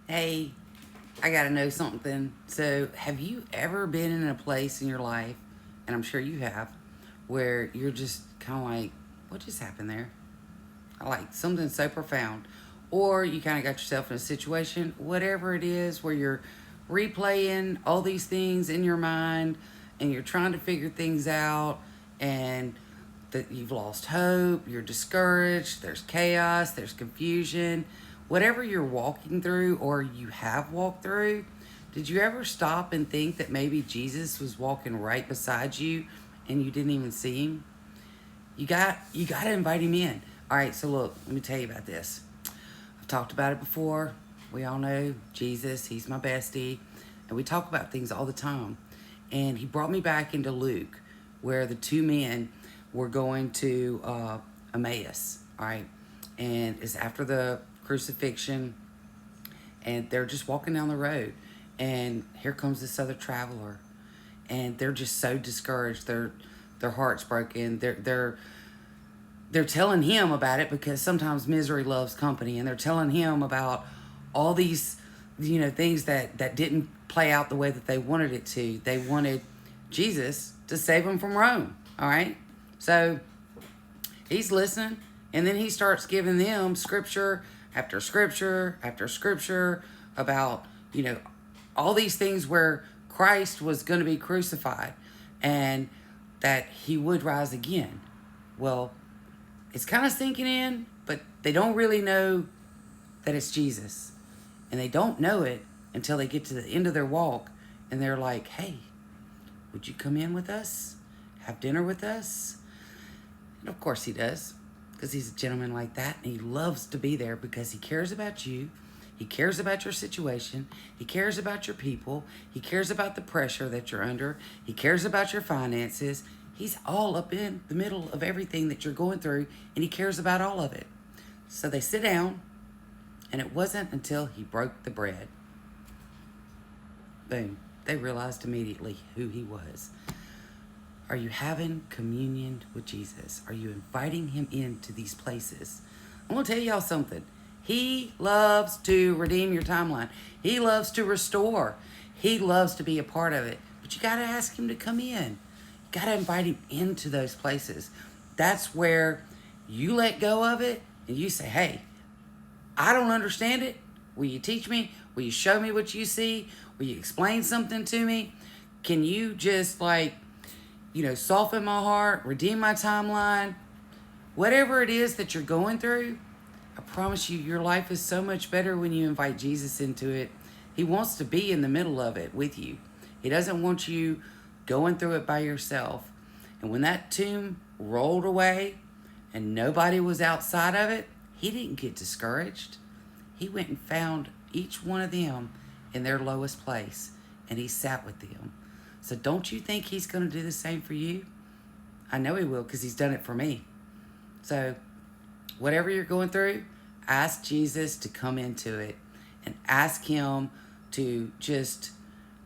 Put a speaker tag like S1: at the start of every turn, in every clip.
S1: Hey, I gotta know something. So, have you ever been in a place in your life, and I'm sure you have, where you're just kind of like, what just happened there? Like something so profound. Or you kind of got yourself in a situation, whatever it is, where you're replaying all these things in your mind and you're trying to figure things out and that you've lost hope, you're discouraged, there's chaos, there's confusion, whatever you're walking through or you have walked through. Did you ever stop and think that maybe Jesus was walking right beside you and you didn't even see him? You got to invite him in. All right, so look, let me tell you about this. I've talked about it before. We all know Jesus, he's my bestie, and we talk about things all the time. And he brought me back into Luke, where the two men were going to Emmaus, all right? And it's after the crucifixion, and they're just walking down the road. And here comes this other traveler, and they're just so discouraged. Their hearts broken. They're telling him about it because sometimes misery loves company, and they're telling him about all these things that didn't play out the way that they wanted it to. They wanted Jesus to save them from Rome. All right, so he's listening, and then he starts giving them scripture after scripture after scripture about all these things where Christ was going to be crucified and that he would rise again. Well, it's kind of sinking in, but they don't really know that it's Jesus. And they don't know it until they get to the end of their walk and they're like, hey, would you come in with us? Have dinner with us? And of course he does, because he's a gentleman like that. And he loves to be there because he cares about you. He cares about your situation. He cares about your people. He cares about the pressure that you're under. He cares about your finances. He's all up in the middle of everything that you're going through, and he cares about all of it. So they sit down, and it wasn't until he broke the bread. Boom. They realized immediately who he was. Are you having communion with Jesus? Are you inviting him into these places? I'm going to tell y'all something. He loves to redeem your timeline. He loves to restore. He loves to be a part of it. But you got to ask him to come in. You got to invite him into those places. That's where you let go of it and you say, hey, I don't understand it. Will you teach me? Will you show me what you see? Will you explain something to me? Can you just soften my heart, redeem my timeline? Whatever it is that you're going through, I promise you, your life is so much better when you invite Jesus into it. He wants to be in the middle of it with you. He doesn't want you going through it by yourself. And when that tomb rolled away and nobody was outside of it, he didn't get discouraged. He went and found each one of them in their lowest place, and he sat with them. So don't you think he's going to do the same for you? I know he will, because he's done it for me. So whatever you're going through, ask Jesus to come into it and ask him to just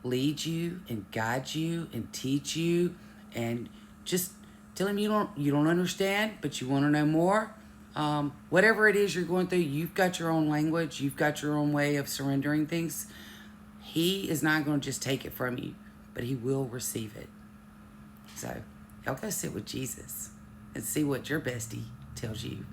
S1: lead you and guide you and teach you, and just tell him you don't understand, but you want to know more. Whatever it is you're going through, you've got your own language, you've got your own way of surrendering things. He is not going to just take it from you, but he will receive it. So y'all go sit with Jesus and see what your bestie tells you.